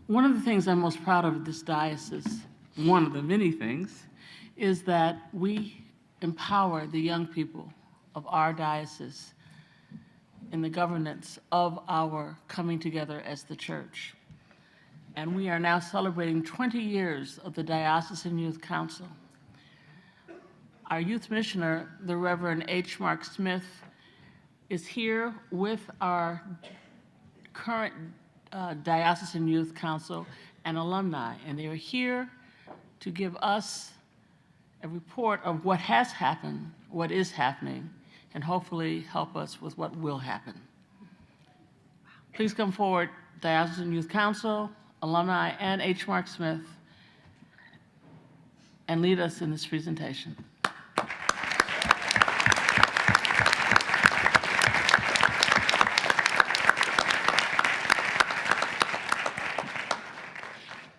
One of the things I'm most proud of this diocese, one of the many things, is that we empower the young people of our diocese in the governance of our coming together as the church. And we are now celebrating 20 years of the Diocesan Youth Council. Our youth missioner, the Reverend H. Mark Smith, is here with our current Diocesan Youth Council and alumni, and they are here to give us a report of what has happened, what is happening, and hopefully help us with what will happen. Please come forward, Diocesan Youth Council, alumni, and H. Mark Smith, and lead us in this presentation.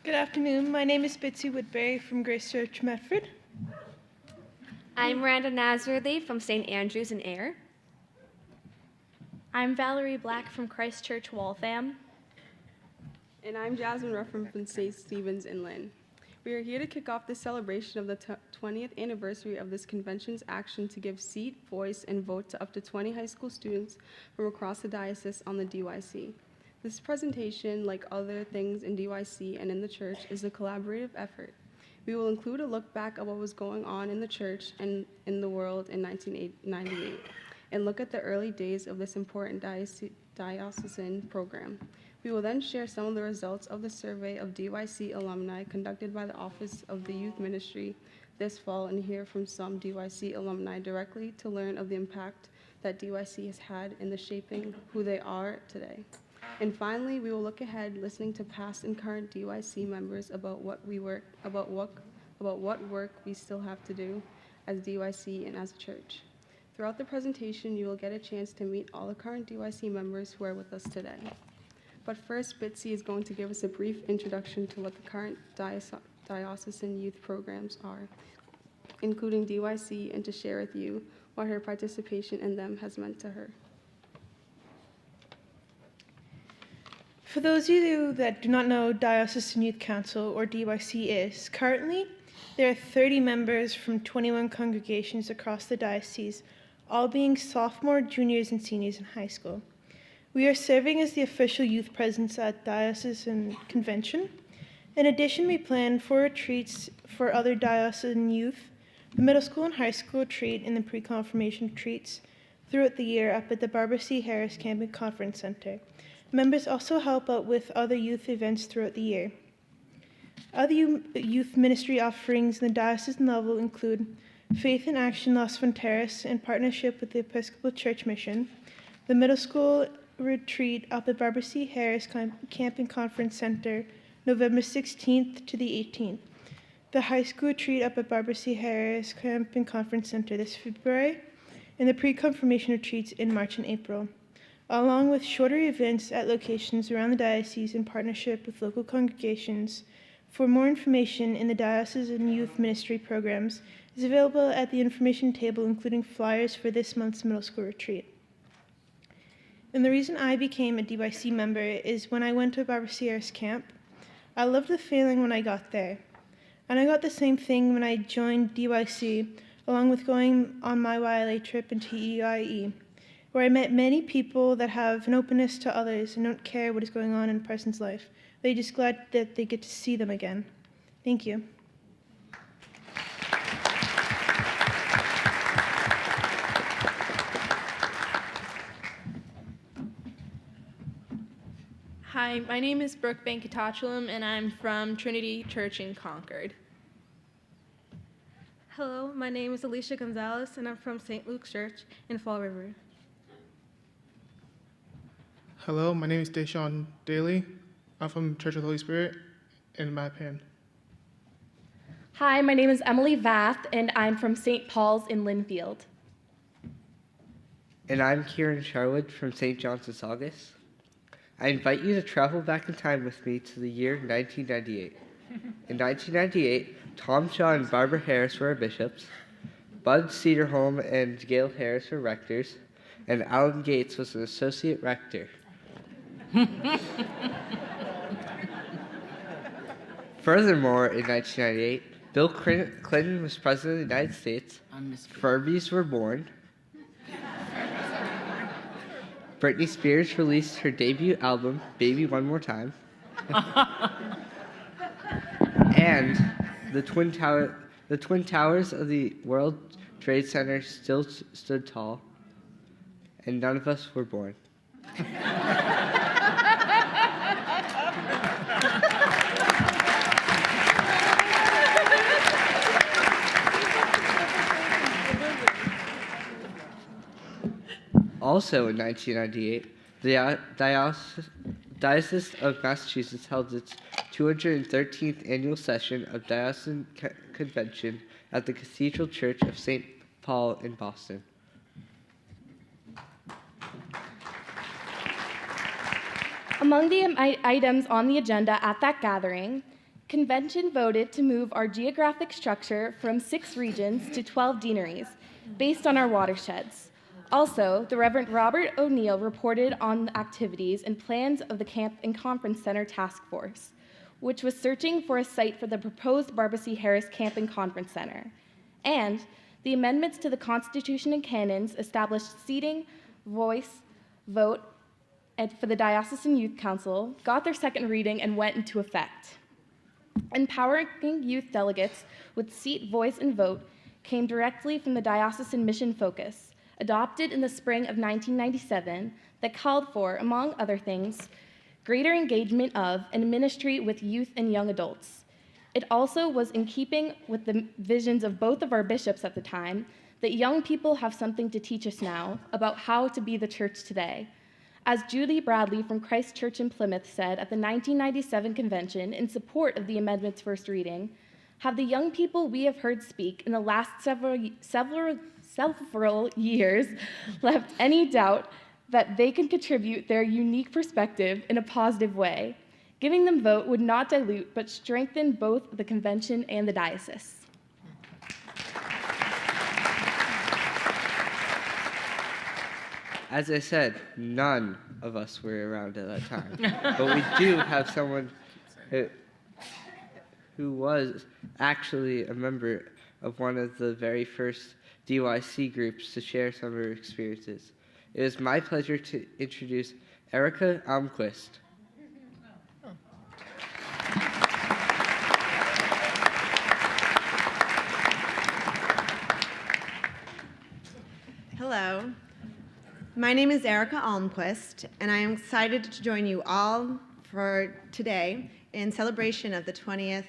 Good afternoon. My name is Bitsy Woodbury from Grace Church, Medford. I'm Miranda Nazarly from St. Andrews in Ayr. I'm Valerie Black from Christ Church, Waltham. And I'm Jasmine Ruffin from St. Stephen's in Lynn. We are here to kick off the celebration of the 20th anniversary of this convention's action to give seat, voice, and vote to up to 20 high school students from across the diocese on the DYC. This presentation, like other things in DYC and in the church, is a collaborative effort. We will include a look back at what was going on in the church and in the world in 1998, and look at the early days of this important diocesan program. We will then share some of the results of the survey of DYC alumni conducted by the Office of the Youth Ministry this fall and hear from some DYC alumni directly to learn of the impact that DYC has had in the shaping who they are today. And finally, we will look ahead, listening to past and current DYC members about what work we still have to do as DYC and as a church. Throughout the presentation, you will get a chance to meet all the current DYC members who are with us today. But first, Bitsy is going to give us a brief introduction to what the current diocesan youth programs are, including DYC, and to share with you what her participation in them has meant to her. For those of you that do not know Diocesan Youth Council, or DYC, is, currently there are 30 members from 21 congregations across the diocese, all being sophomore, juniors, and seniors in high school. We are serving as the official youth presence at Diocesan Convention. In addition, we plan 4 retreats for other diocesan youth, the middle school and high school retreat, and the pre-confirmation retreats throughout the year up at the Barbara C. Harris Camp and Conference Center. Members also help out with other youth events throughout the year. Other youth ministry offerings in the diocesan level include Faith in Action Las Fronteras in partnership with the Episcopal Church Mission, the middle school retreat up at Barbara C. Harris Camp and Conference Center, November 16th to the 18th, the high school retreat up at Barbara C. Harris Camp and Conference Center this February, and the pre-confirmation retreats in March and April, along with shorter events at locations around the diocese in partnership with local congregations. For more information in the Diocesan Youth Ministry programs is available at the information table, including flyers for this month's middle school retreat. And the reason I became a DYC member is when I went to Barbara C. Harris Camp, I loved the feeling when I got there. And I got the same thing when I joined DYC, along with going on my YLA trip in TEIE, where I met many people that have an openness to others and don't care what is going on in a person's life. They're just glad that they get to see them again. Thank you. Hi, my name is Brooke Bankatachulam, and I'm from Trinity Church in Concord. Hello, my name is Alicia Gonzalez, and I'm from St. Luke's Church in Fall River. Hello, my name is Deshaun Daly. I'm from Church of the Holy Spirit in Mattapan. Hi, my name is Emily Vath, and I'm from St. Paul's in Linfield. And I'm Kieran Sharwood from St. John's Saugus. I invite you to travel back in time with me to the year 1998. In 1998, Tom Shaw and Barbara Harris were our bishops, Bud Cedarholm and Gail Harris were rectors, and Alan Gates was an associate rector. Furthermore, in 1998, Bill Clinton was president of the United States. Furbies were born. Britney Spears released her debut album, Baby One More Time. And the Twin Towers of the World Trade Center still stood tall. And none of us were born. Also in 1998, the Diocese of Massachusetts held its 213th annual session of Diocesan Convention at the Cathedral Church of St. Paul in Boston. Among the items on the agenda at that gathering, Convention voted to move our geographic structure from 6 regions to 12 deaneries, based on our watersheds. Also, the Reverend Robert O'Neill reported on the activities and plans of the Camp and Conference Center Task Force, which was searching for a site for the proposed Barbara C. Harris Camp and Conference Center. And the amendments to the Constitution and canons established seating, voice, vote, and for the Diocesan Youth Council, got their second reading and went into effect. Empowering youth delegates with seat, voice, and vote came directly from the Diocesan Mission Focus, adopted in the spring of 1997, that called for, among other things, greater engagement of and ministry with youth and young adults. It also was in keeping with the visions of both of our bishops at the time that young people have something to teach us now about how to be the church today. As Julie Bradley from Christ Church in Plymouth said at the 1997 convention in support of the amendment's first reading, have the young people we have heard speak in the last several years left any doubt that they can contribute their unique perspective in a positive way? Giving them vote would not dilute but strengthen both the convention and the diocese. As I said, none of us were around at that time. But we do have someone who was actually a member of one of the very first DYC groups to share some of her experiences. It is my pleasure to introduce Erica Almquist. Hello. My name is Erica Almquist, and I am excited to join you all for today in celebration of the 20th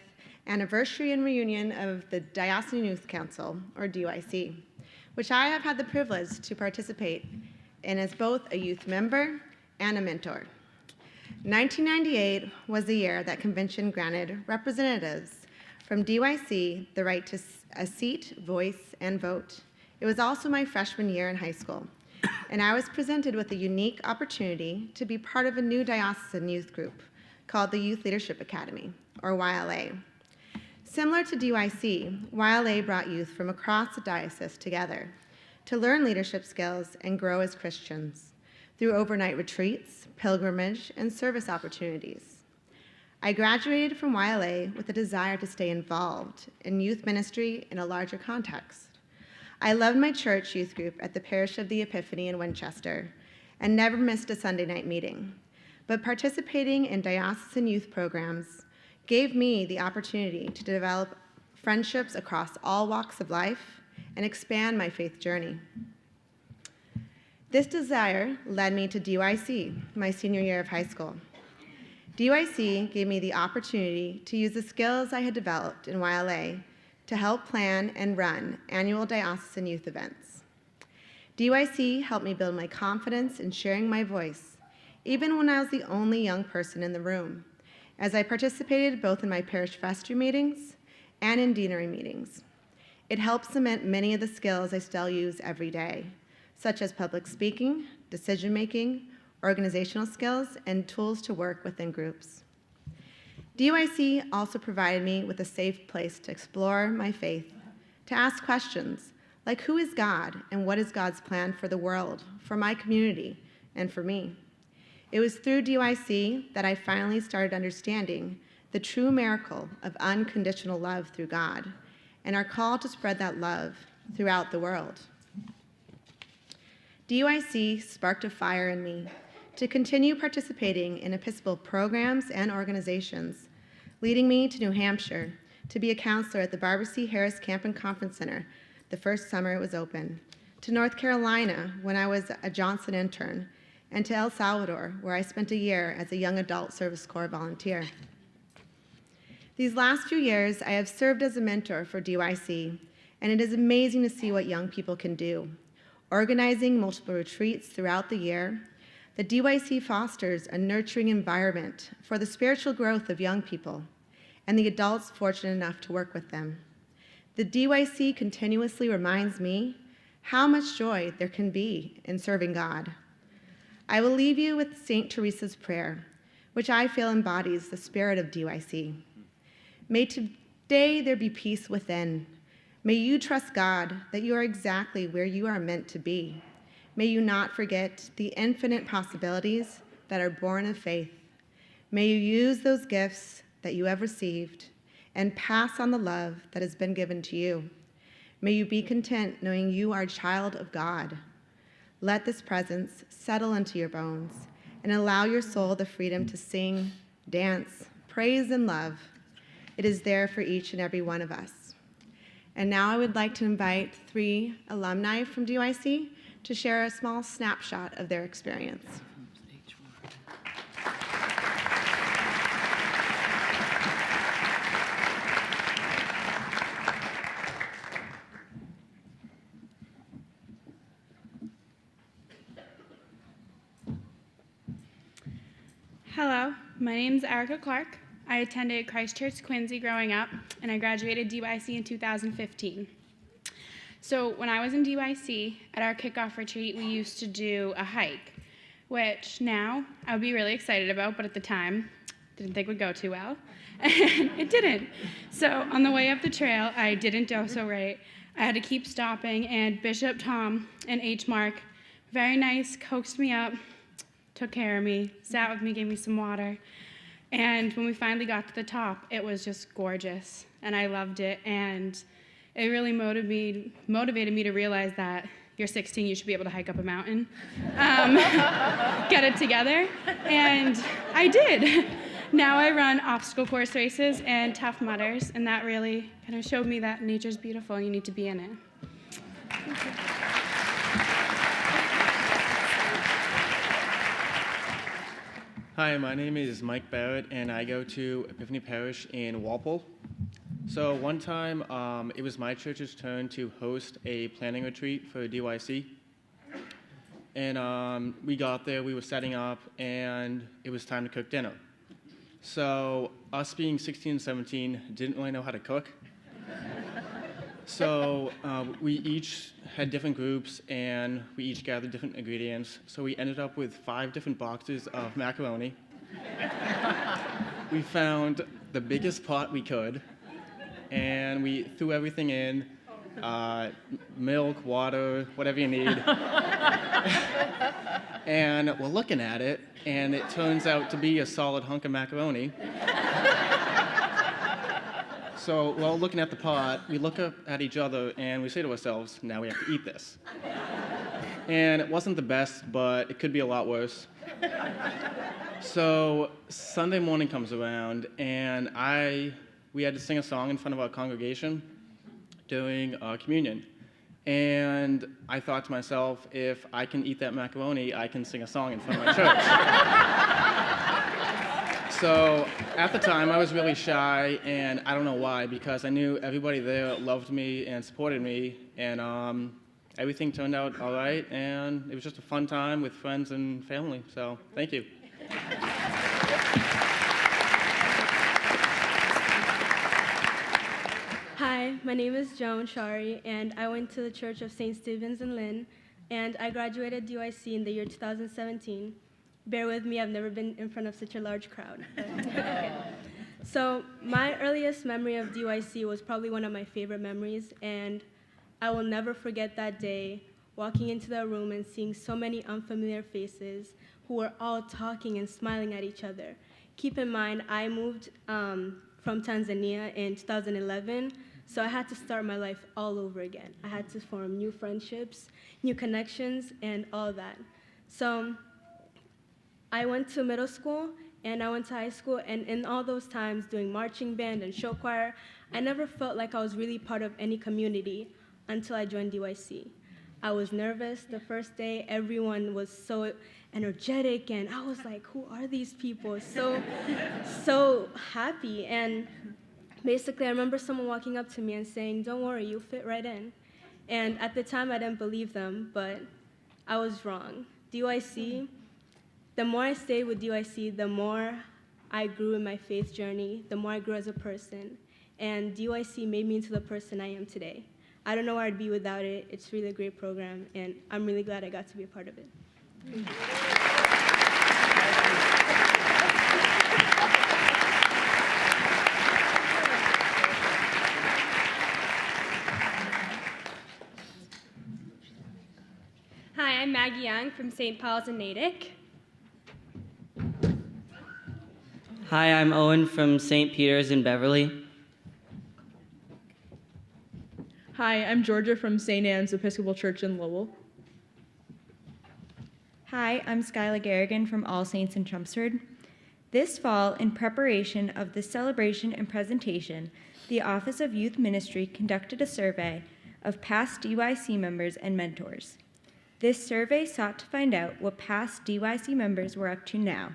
anniversary and reunion of the Diocesan Youth Council, or DYC, which I have had the privilege to participate in as both a youth member and a mentor. 1998 was the year that Convention granted representatives from DYC the right to a seat, voice, and vote. It was also my freshman year in high school, and I was presented with a unique opportunity to be part of a new diocesan youth group called the Youth Leadership Academy, or YLA. Similar to DYC, YLA brought youth from across the diocese together to learn leadership skills and grow as Christians through overnight retreats, pilgrimage, and service opportunities. I graduated from YLA with a desire to stay involved in youth ministry in a larger context. I loved my church youth group at the Parish of the Epiphany in Winchester and never missed a Sunday night meeting. But participating in diocesan youth programs gave me the opportunity to develop friendships across all walks of life and expand my faith journey. This desire led me to DYC, my senior year of high school. DYC gave me the opportunity to use the skills I had developed in YLA to help plan and run annual diocesan youth events. DYC helped me build my confidence in sharing my voice, even when I was the only young person in the room, as I participated both in my parish vestry meetings and in deanery meetings. It helped cement many of the skills I still use every day, such as public speaking, decision-making, organizational skills, and tools to work within groups. DYC also provided me with a safe place to explore my faith, to ask questions like who is God and what is God's plan for the world, for my community, and for me. It was through DYC that I finally started understanding the true miracle of unconditional love through God, and are called to spread that love throughout the world. DYC sparked a fire in me to continue participating in Episcopal programs and organizations, leading me to New Hampshire to be a counselor at the Barbara C. Harris Camp and Conference Center the first summer it was open, to North Carolina when I was a Johnson intern, and to El Salvador, where I spent a year as a young adult Service Corps volunteer. These last few years, I have served as a mentor for DYC, and it is amazing to see what young people can do. Organizing multiple retreats throughout the year, the DYC fosters a nurturing environment for the spiritual growth of young people and the adults fortunate enough to work with them. The DYC continuously reminds me how much joy there can be in serving God. I will leave you with St. Teresa's prayer, which I feel embodies the spirit of DYC. May today there be peace within. May you trust God that you are exactly where you are meant to be. May you not forget the infinite possibilities that are born of faith. May you use those gifts that you have received and pass on the love that has been given to you. May you be content knowing you are a child of God. Let this presence settle into your bones and allow your soul the freedom to sing, dance, praise, and love. It is there for each and every one of us. And now I would like to invite 3 alumni from DYC to share a small snapshot of their experience. Hello, my name is Erica Clark. I attended Christ Church Quincy growing up, and I graduated DYC in 2015. So when I was in DYC, at our kickoff retreat, we used to do a hike, which now I would be really excited about, but at the time, didn't think would go too well, and it didn't. So on the way up the trail, I didn't do so right. I had to keep stopping, and Bishop Tom and H. Mark, very nice, coaxed me up, took care of me, sat with me, gave me some water. And when we finally got to the top, it was just gorgeous, and I loved it, and it really motivated me to realize that you're 16, you should be able to hike up a mountain, get it together, and I did. Now I run obstacle course races and Tough Mudders, and that really kind of showed me that nature's beautiful and you need to be in it. Thank you. Hi, my name is Mike Barrett, and I go to Epiphany Parish in Walpole. So one time, it was my church's turn to host a planning retreat for DYC. And we got there, we were setting up, and it was time to cook dinner. So us being 16 and 17 didn't really know how to cook. So we each had different groups, and we each gathered different ingredients. So we ended up with 5 different boxes of macaroni. We found the biggest pot we could, and we threw everything in, milk, water, whatever you need. And we're looking at it, and it turns out to be a solid hunk of macaroni. So while looking at the pot, we look up at each other and we say to ourselves, now we have to eat this. And it wasn't the best, but it could be a lot worse. So Sunday morning comes around, and we had to sing a song in front of our congregation during communion. And I thought to myself, if I can eat that macaroni, I can sing a song in front of my church. So at the time, I was really shy, and I don't know why, because I knew everybody there loved me and supported me, and everything turned out all right, and it was just a fun time with friends and family, so thank you. Hi, my name is Joan Shari, and I went to the Church of St. Stephen's in Lynn, and I graduated DYC in the year 2017. Bear with me, I've never been in front of such a large crowd. Okay. So my earliest memory of DYC was probably one of my favorite memories, and I will never forget that day walking into the room and seeing so many unfamiliar faces who were all talking and smiling at each other. keep in mind, I moved from Tanzania in 2011, so I had to start my life all over again. I had to form new friendships, new connections, and all that. So I went to middle school, and I went to high school, and in all those times doing marching band and show choir, I never felt like I was really part of any community until I joined DYC. I was nervous the first day. Everyone was so energetic, and I was like, who are these people? So happy. And basically, I remember someone walking up to me and saying, don't worry, you'll fit right in. And at the time, I didn't believe them, but I was wrong. DYC, the more I stayed with DYC, the more I grew in my faith journey, the more I grew as a person. And DYC made me into the person I am today. I don't know where I'd be without it. It's really a great program, and I'm really glad I got to be a part of it. Hi, I'm Maggie Young from St. Paul's in Natick. Hi, I'm Owen from St. Peter's in Beverly. Hi, I'm Georgia from St. Anne's Episcopal Church in Lowell. Hi, I'm Skyla Garrigan from All Saints in Chelmsford. This fall, in preparation of this celebration and presentation, the Office of Youth Ministry conducted a survey of past DYC members and mentors. This survey sought to find out what past DYC members were up to now,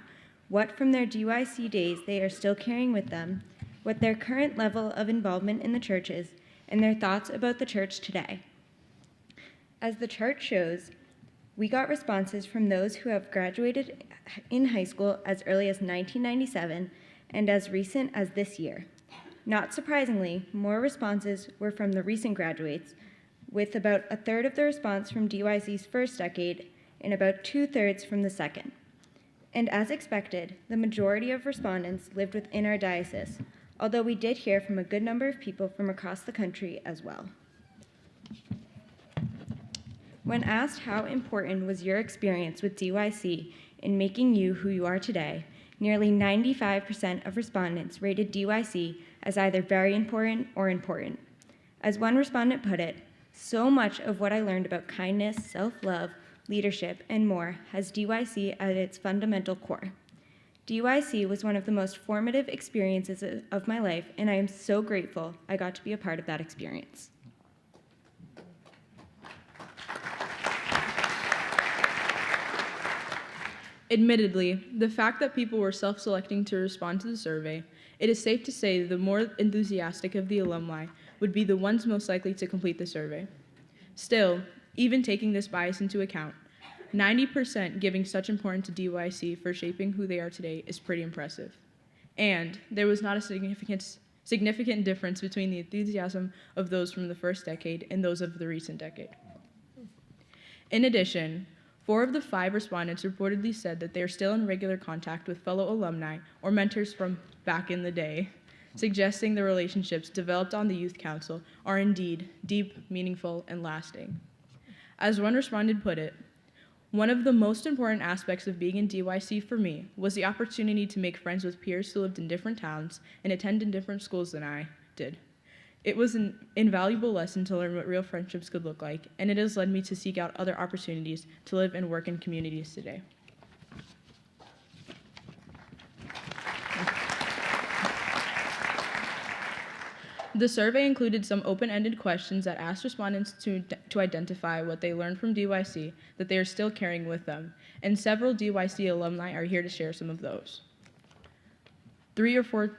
what from their DYC days they are still carrying with them, what their current level of involvement in the church is, and their thoughts about the church today. As the chart shows, we got responses from those who have graduated in high school as early as 1997 and as recent as this year. Not surprisingly, more responses were from the recent graduates, with about a third of the response from DYC's first decade and about 2/3 from the second. And as expected, the majority of respondents lived within our diocese, although we did hear from a good number of people from across the country as well. When asked how important was your experience with DYC in making you who you are today, nearly 95% of respondents rated DYC as either very important or important. As one respondent put it, so much of what I learned about kindness, self-love, leadership, and more has DYC at its fundamental core. DYC was one of the most formative experiences of my life, and I am so grateful I got to be a part of that experience. Admittedly, the fact that people were self-selecting to respond to the survey, it is safe to say the more enthusiastic of the alumni would be the ones most likely to complete the survey. Still, even taking this bias into account, 90% giving such importance to DYC for shaping who they are today is pretty impressive. And there was not a significant difference between the enthusiasm of those from the first decade and those of the recent decade. In addition, 4 of the 5 respondents reportedly said that they are still in regular contact with fellow alumni or mentors from back in the day, suggesting the relationships developed on the Youth Council are indeed deep, meaningful, and lasting. As one respondent put it, one of the most important aspects of being in DYC for me was the opportunity to make friends with peers who lived in different towns and attend in different schools than I did. It was an invaluable lesson to learn what real friendships could look like, and it has led me to seek out other opportunities to live and work in communities today. The survey included some open-ended questions that asked respondents to identify what they learned from DYC that they are still carrying with them, and several DYC alumni are here to share some of those. 3 or 4,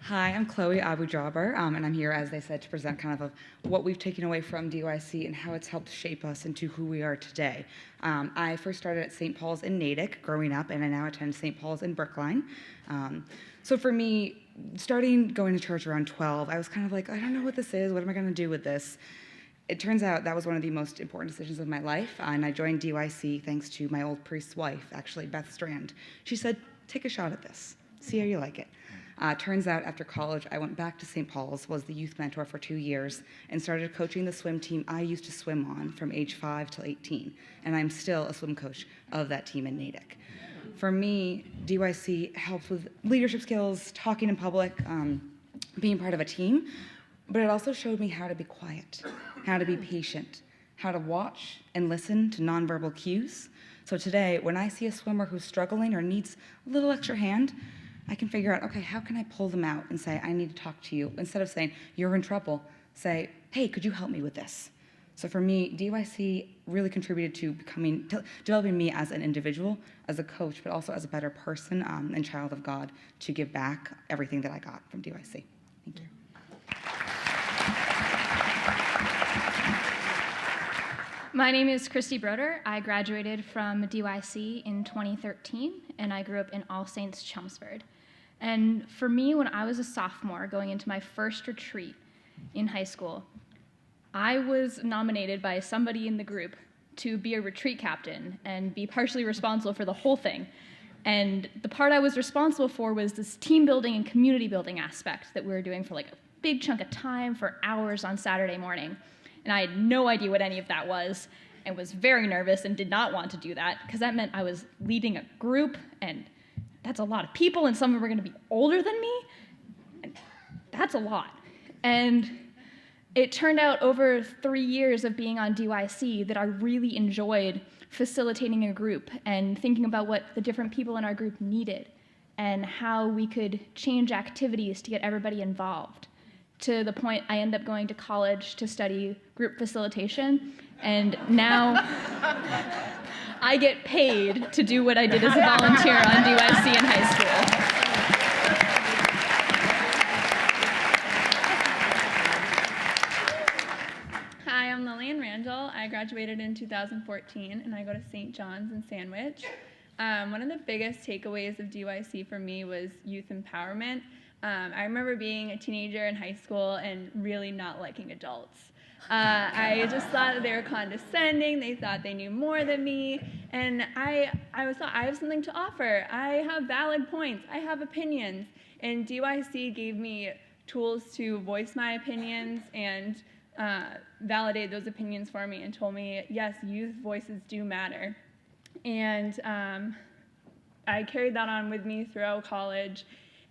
Hi, I'm Chloe Abu-Jaber, and I'm here, as they said, to present kind of what we've taken away from DYC and how it's helped shape us into who we are today. I first started at St. Paul's in Natick growing up, and I now attend St. Paul's in Brookline. So for me, starting going to church around 12, I was kind of like, I don't know what this is. What am I going to do with this? It turns out that was one of the most important decisions of my life, and I joined DYC thanks to my old priest's wife, actually, Beth Strand. She said, take a shot at this. See how you like it. Turns out after college, I went back to St. Paul's, was the youth mentor for 2 years, and started coaching the swim team I used to swim on from age 5 till 18. And I'm still a swim coach of that team in Natick. For me, DYC helps with leadership skills, talking in public, being part of a team, but it also showed me how to be quiet, how to be patient, how to watch and listen to nonverbal cues. So today, when I see a swimmer who's struggling or needs a little extra hand, I can figure out, okay, how can I pull them out and say, I need to talk to you? Instead of saying, you're in trouble, say, hey, could you help me with this? So for me, DYC really contributed to developing me as an individual, as a coach, but also as a better person and child of God to give back everything that I got from DYC. Thank you. My name is Christy Broder. I graduated from DYC in 2013, and I grew up in All Saints, Chelmsford. And for me, when I was a sophomore going into my first retreat in high school, I was nominated by somebody in the group to be a retreat captain and be partially responsible for the whole thing. And the part I was responsible for was this team building and community building aspect that we were doing for like a big chunk of time for hours on Saturday morning. And I had no idea what any of that was and was very nervous and did not want to do that because that meant I was leading a group, and that's a lot of people, and some of them were going to be older than me. And that's a lot. And it turned out over 3 years of being on DYC that I really enjoyed facilitating a group and thinking about what the different people in our group needed and how we could change activities to get everybody involved. To the point I ended up going to college to study group facilitation, and now I get paid to do what I did as a volunteer on DYC in high school. Hi, I'm Lillian Randall. I graduated in 2014, and I go to St. John's in Sandwich. One of the biggest takeaways of DYC for me was youth empowerment. I remember being a teenager in high school and really not liking adults. I just thought that they were condescending, they thought they knew more than me, and I thought, I have something to offer. I have valid points, I have opinions, and DYC gave me tools to voice my opinions and validate those opinions for me and told me, yes, youth voices do matter. And I carried that on with me throughout college.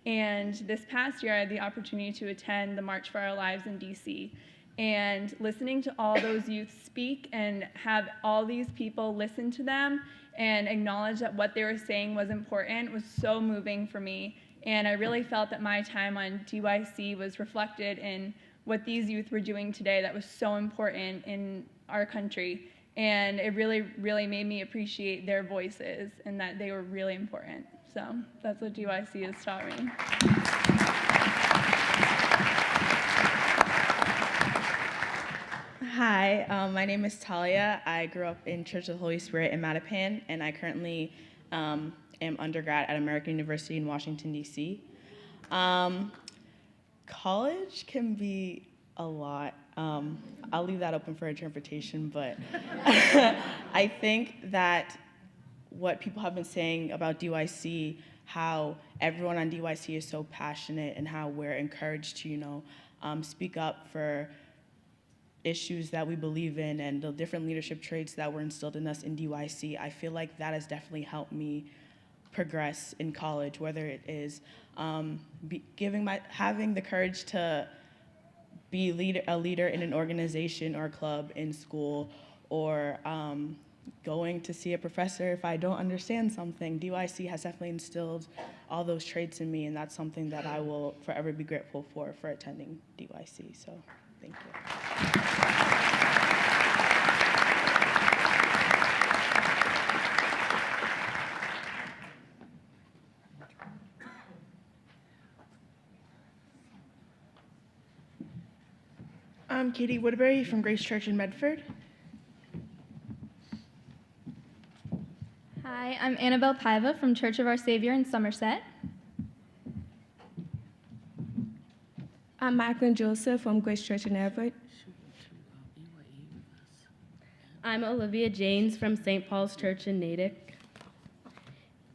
And this past year, I had the opportunity to attend the March for Our Lives in DC. And listening to all those youth speak and have all these people listen to them and acknowledge that what they were saying was important was so moving for me. And I really felt that my time on DYC was reflected in what these youth were doing today that was so important in our country. And it really, really made me appreciate their voices and that they were really important. So that's what DYC has taught me. Hi, my name is Talia. I grew up in Church of the Holy Spirit in Mattapan, and I currently am undergrad at American University in Washington, D.C. College can be a lot. I'll leave that open for interpretation, but I think that what people have been saying about DYC, how everyone on DYC is so passionate and how we're encouraged to, speak up for issues that we believe in and the different leadership traits that were instilled in us in DYC, I feel like that has definitely helped me progress in college, whether it is having the courage to be a leader in an organization or club in school, or going to see a professor if I don't understand something. DYC has definitely instilled all those traits in me, and that's something that I will forever be grateful for attending DYC. So thank you. I'm Katie Woodbury from Grace Church in Medford. Hi, I'm Annabelle Paiva from Church of Our Savior in Somerset. I'm Macklin Joseph from Grace Church in Everett. I'm Olivia James from St. Paul's Church in Natick.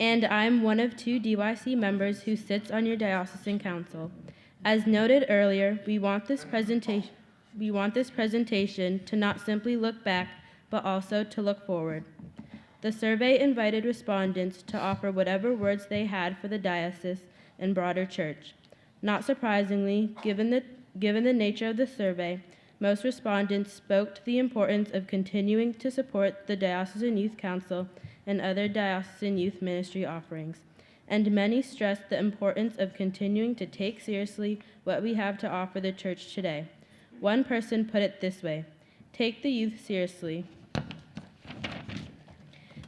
and I'm one of 2 DYC members who sits on your Diocesan Council. As noted earlier, we want this presentation to not simply look back, but also to look forward. The survey invited respondents to offer whatever words they had for the diocese and broader church. Not surprisingly, given the nature of the survey, most respondents spoke to the importance of continuing to support the Diocesan Youth Council and other diocesan youth ministry offerings, and many stressed the importance of continuing to take seriously what we have to offer the church today. One person put it this way: take the youth seriously.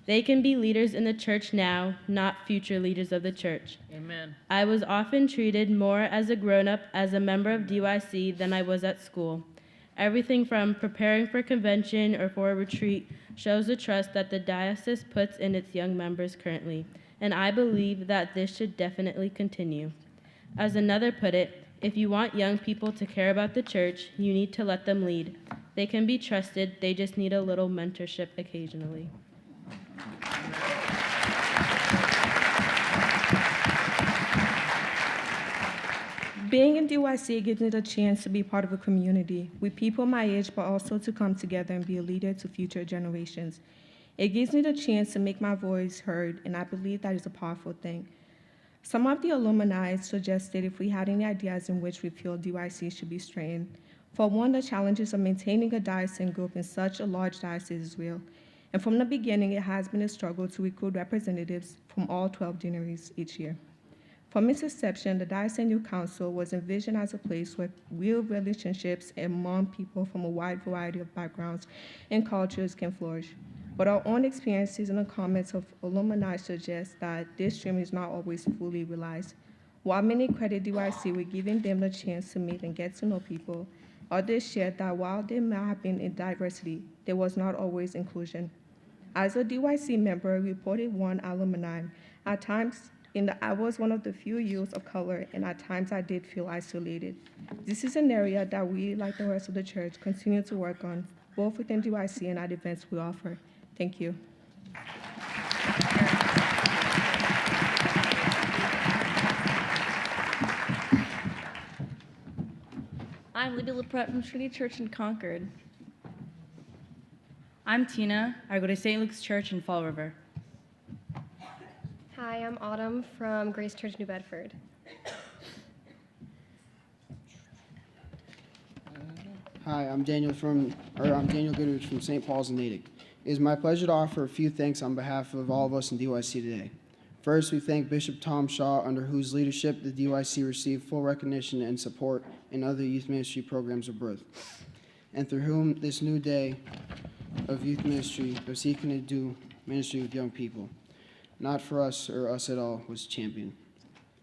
They can be leaders in the church now, not future leaders of the church. Amen. I was often treated more as a grown-up as a member of DYC than I was at school. Everything from preparing for convention or for a retreat shows the trust that the diocese puts in its young members currently, and I believe that this should definitely continue. As another put it, if you want young people to care about the church, you need to let them lead. They can be trusted, they just need a little mentorship occasionally. Being in DYC gives me the chance to be part of a community with people my age, but also to come together and be a leader to future generations. It gives me the chance to make my voice heard, and I believe that is a powerful thing. Some of the alumni suggested if we had any ideas in which we feel DYC should be strengthened. For one, the challenges of maintaining a diocesan group in such a large diocese is real. And from the beginning, it has been a struggle to recruit representatives from all 12 deaneries each year. From its inception, the Diocesan Youth Council was envisioned as a place where real relationships among people from a wide variety of backgrounds and cultures can flourish. But our own experiences and the comments of alumni suggest that this dream is not always fully realized. While many credit DYC with giving them the chance to meet and get to know people, others shared that while there may have been a diversity, there was not always inclusion. As a DYC member, reported one alumni, at times, I was one of the few youths of color, and at times I did feel isolated. This is an area that we, like the rest of the church, continue to work on, both within DYC and at events we offer. Thank you. I'm Libby LaPrette from Trinity Church in Concord. I'm Tina. I go to St. Luke's Church in Fall River. Hi, I'm Autumn from Grace Church, New Bedford. Hi, I'm Daniel Goodrich from St. Paul's in Natick. It is my pleasure to offer a few thanks on behalf of all of us in DYC today. First, we thank Bishop Tom Shaw, under whose leadership the DYC received full recognition and support in other youth ministry programs of birth, and through whom this new day of youth ministry of seeking to do ministry with young people, not for us or us at all, was championed.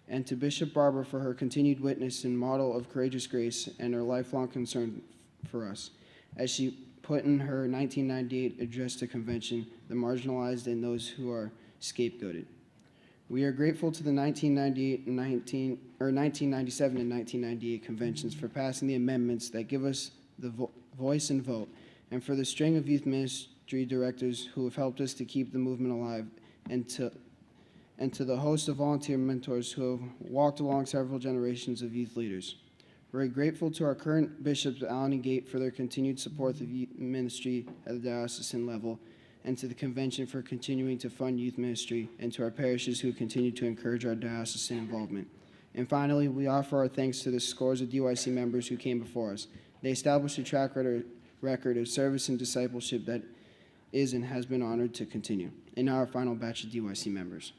And to Bishop Barber for her continued witness and model of courageous grace and her lifelong concern for us, as she put in her 1998 address to convention, the marginalized and those who are scapegoated. We are grateful to the 1997 and 1998 conventions for passing the amendments that give us the voice and vote, and for the string of youth ministry directors who have helped us to keep the movement alive, and to the host of volunteer mentors who have walked along several generations of youth leaders. We're grateful to our current bishops, Allen and Gate, for their continued support of youth ministry at the diocesan level, and to the convention for continuing to fund youth ministry, and to our parishes who continue to encourage our diocesan involvement. And finally, we offer our thanks to the scores of DYC members who came before us. They established a track record of service and discipleship that is and has been honored to continue. And now our final batch of DYC members.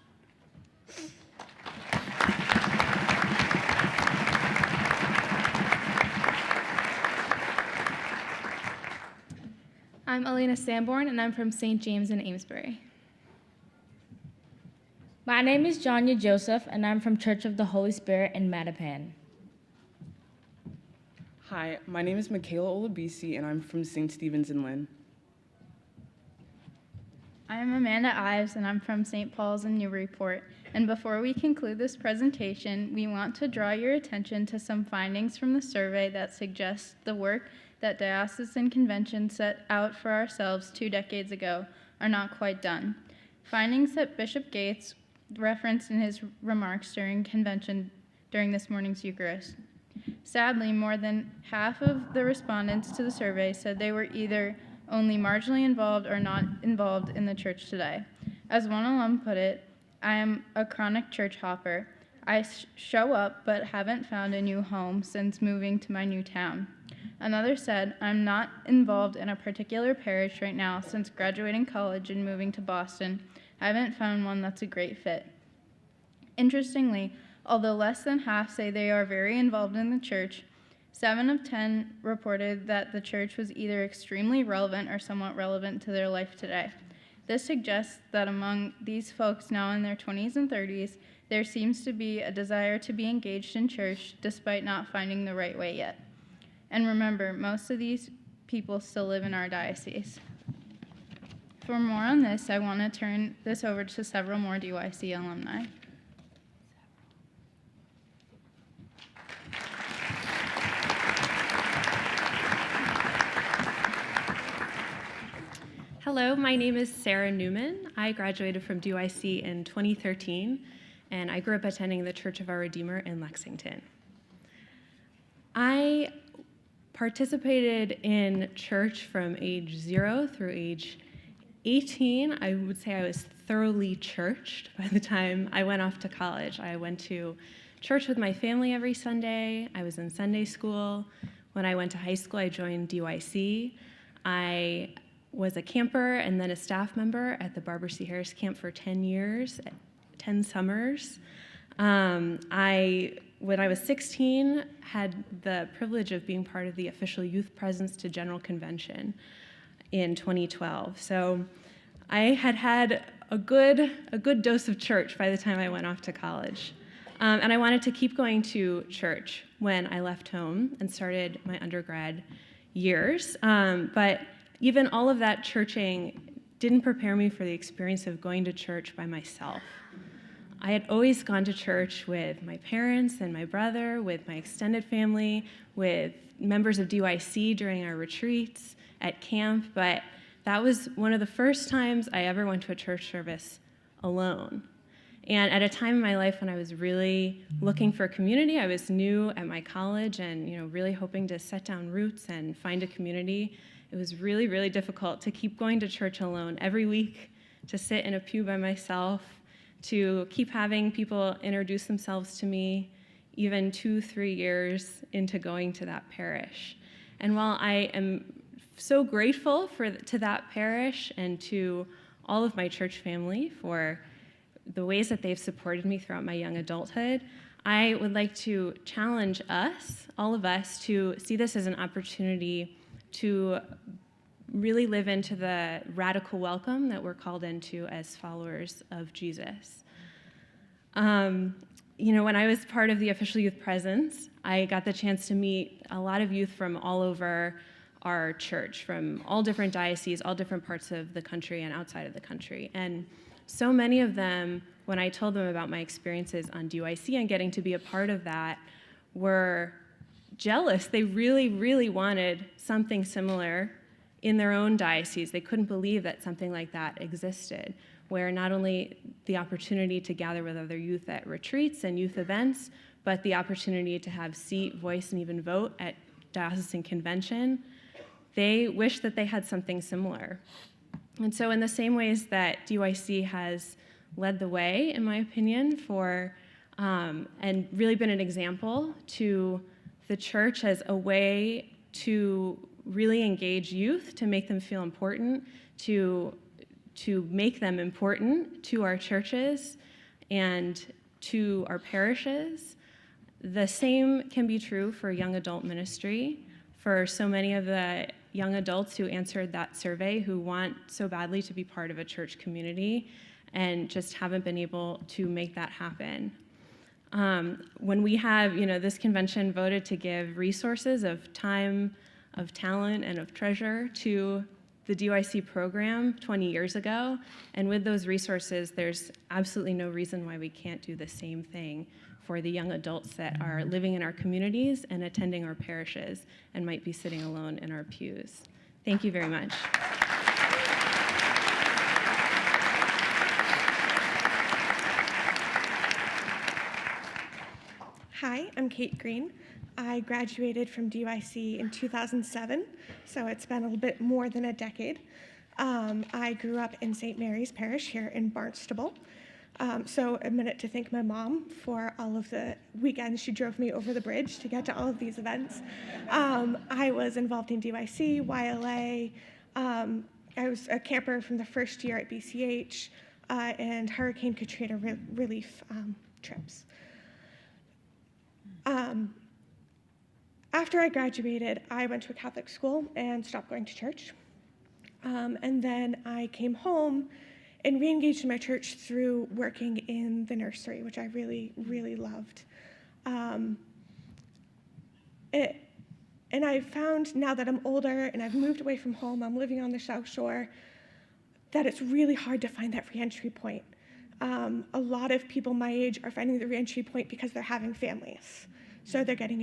I'm Elena Sanborn, and I'm from St. James in Amesbury. My name is Janya Joseph, and I'm from Church of the Holy Spirit in Mattapan. Hi, my name is Michaela Olabisi, and I'm from St. Stephen's in Lynn. I am Amanda Ives, and I'm from St. Paul's in Newburyport. And before we conclude this presentation, we want to draw your attention to some findings from the survey that suggests the work that Diocesan Convention set out for ourselves 2 decades ago are not quite done. Findings that Bishop Gates referenced in his remarks during convention during this morning's Eucharist. Sadly, more than half of the respondents to the survey said they were either only marginally involved or not involved in the church today. As one alum put it, I am a chronic church hopper. I show up but haven't found a new home since moving to my new town. Another said, I'm not involved in a particular parish right now since graduating college and moving to Boston. I haven't found one that's a great fit. Interestingly, although less than half say they are very involved in the church, 7 of 10 reported that the church was either extremely relevant or somewhat relevant to their life today. This suggests that among these folks now in their 20s and 30s, there seems to be a desire to be engaged in church despite not finding the right way yet. And remember, most of these people still live in our diocese. For more on this, I want to turn this over to several more DYC alumni. Hello, my name is Sarah Newman. I graduated from DYC in 2013, and I grew up attending the Church of Our Redeemer in Lexington. I participated in church from age 0 through age 18. I would say I was thoroughly churched by the time I went off to college. I went to church with my family every Sunday. I was in Sunday school. When I went to high school, I joined DYC. I was a camper and then a staff member at the Barbara C. Harris camp for 10 years, 10 summers. When I was 16, had the privilege of being part of the official youth presence to General Convention in 2012. So I had a good dose of church by the time I went off to college. And I wanted to keep going to church when I left home and started my undergrad years. But even all of that churching didn't prepare me for the experience of going to church by myself. I had always gone to church with my parents and my brother, with my extended family, with members of DYC during our retreats at camp, but that was one of the first times I ever went to a church service alone. And at a time in my life when I was really looking for a community, I was new at my college and really hoping to set down roots and find a community. It was really, really difficult to keep going to church alone every week, to sit in a pew by myself, to keep having people introduce themselves to me, even 2-3 years into going to that parish. And while I am so grateful to that parish and to all of my church family for the ways that they've supported me throughout my young adulthood, I would like to challenge us, all of us, to see this as an opportunity to really live into the radical welcome that we're called into as followers of Jesus. When I was part of the official youth presence, I got the chance to meet a lot of youth from all over our church, from all different dioceses, all different parts of the country and outside of the country. And so many of them, when I told them about my experiences on DYC and getting to be a part of that, were jealous. They really, really wanted something similar in their own diocese. They couldn't believe that something like that existed, where not only the opportunity to gather with other youth at retreats and youth events, but the opportunity to have seat, voice, and even vote at Diocesan Convention. They wish that they had something similar. And so in the same ways that DYC has led the way, in my opinion, for and really been an example to the church as a way to really engage youth, to make them feel important, to make them important to our churches and to our parishes. The same can be true for young adult ministry, for so many of the young adults who answered that survey who want so badly to be part of a church community and just haven't been able to make that happen. When we have, this convention voted to give resources of time, of talent, and of treasure to the DYC program 20 years ago, and with those resources, there's absolutely no reason why we can't do the same thing for the young adults that are living in our communities and attending our parishes and might be sitting alone in our pews. Thank you very much. Hi, I'm Kate Green. I graduated from DYC in 2007, so it's been a little bit more than a decade. I grew up in St. Mary's Parish here in Barnstable. So a minute to thank my mom for all of the weekends she drove me over the bridge to get to all of these events. I was involved in DYC, YLA. I was a camper from the first year at BCH and Hurricane Katrina relief trips. After I graduated, I went to a Catholic school and stopped going to church. And then I came home and re-engaged in my church through working in the nursery, which I really, really loved. And I found now that I'm older and I've moved away from home, I'm living on the South Shore, that it's really hard to find that re-entry point. A lot of people my age are finding the re-entry point because they're having families. So they're getting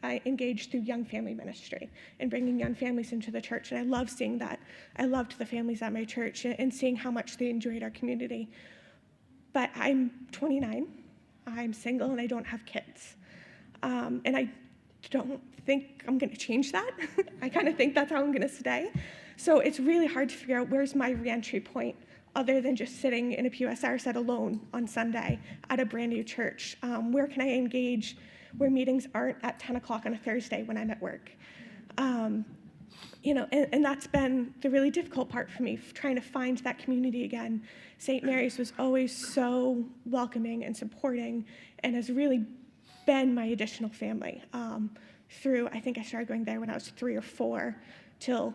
engaged through young family ministry and bringing young families into the church. And I love seeing that. I loved the families at my church and seeing how much they enjoyed our community. But I'm 29, I'm single, and I don't have kids. And I don't think I'm gonna change that. I kind of think that's how I'm gonna stay. So it's really hard to figure out where's my re-entry point other than just sitting in a PUSR set alone on Sunday at a brand new church. Where can I engage where meetings aren't at 10 o'clock on a Thursday when I'm at work? And that's been the really difficult part for me, trying to find that community again. St. Mary's was always so welcoming and supporting and has really been my additional family I think I started going there when I was 3 or 4 till,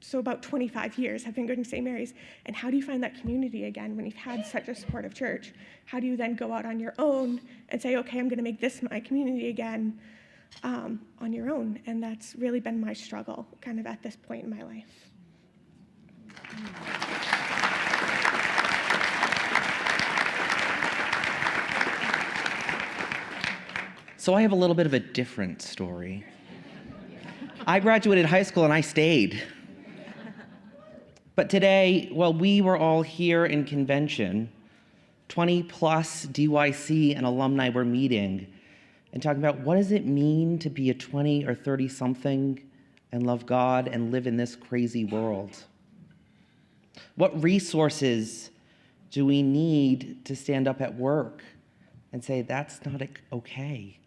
so about 25 years I've been going to St. Mary's. And how do you find that community again when you've had such a supportive church? How do you then go out on your own and say, okay, I'm going to make this my community again on your own? And that's really been my struggle kind of at this point in my life. So I have a little bit of a different story. I graduated high school and I stayed. But today, while we were all here in convention, 20 plus DYC and alumni were meeting and talking about what does it mean to be a 20 or 30 something and love God and live in this crazy world? What resources do we need to stand up at work and say that's not okay?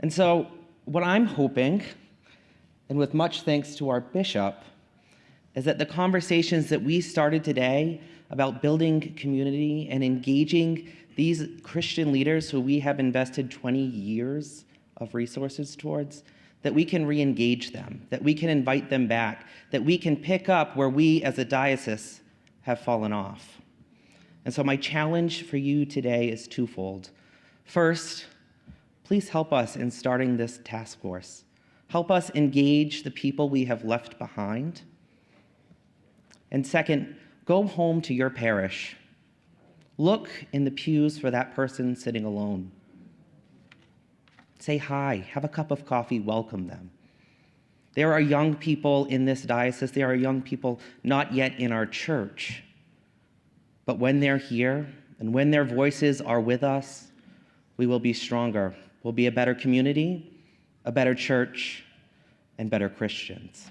And so what I'm hoping, and with much thanks to our bishop, is that the conversations that we started today about building community and engaging these Christian leaders who we have invested 20 years of resources towards, that we can re-engage them, that we can invite them back, that we can pick up where we as a diocese have fallen off. And so my challenge for you today is twofold. First, please help us in starting this task force. Help us engage the people we have left behind. And second, go home to your parish. Look in the pews for that person sitting alone. Say hi, have a cup of coffee, welcome them. There are young people in this diocese, there are young people not yet in our church. But when they're here and when their voices are with us, we will be stronger. We'll be a better community, a better church, and better Christians.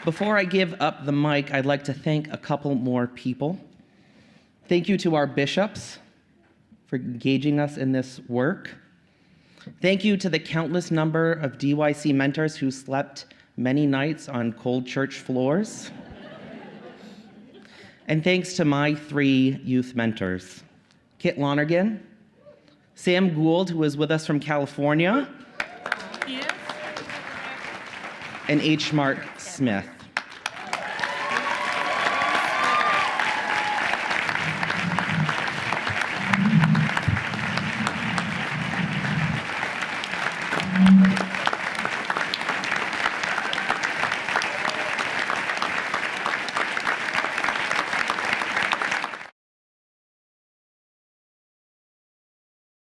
Before I give up the mic, I'd like to thank a couple more people. Thank you to our bishops for engaging us in this work. Thank you to the countless number of DYC mentors who slept many nights on cold church floors. And thanks to my 3 youth mentors, Kit Lonergan, Sam Gould, who is with us from California, and H. Mark Smith.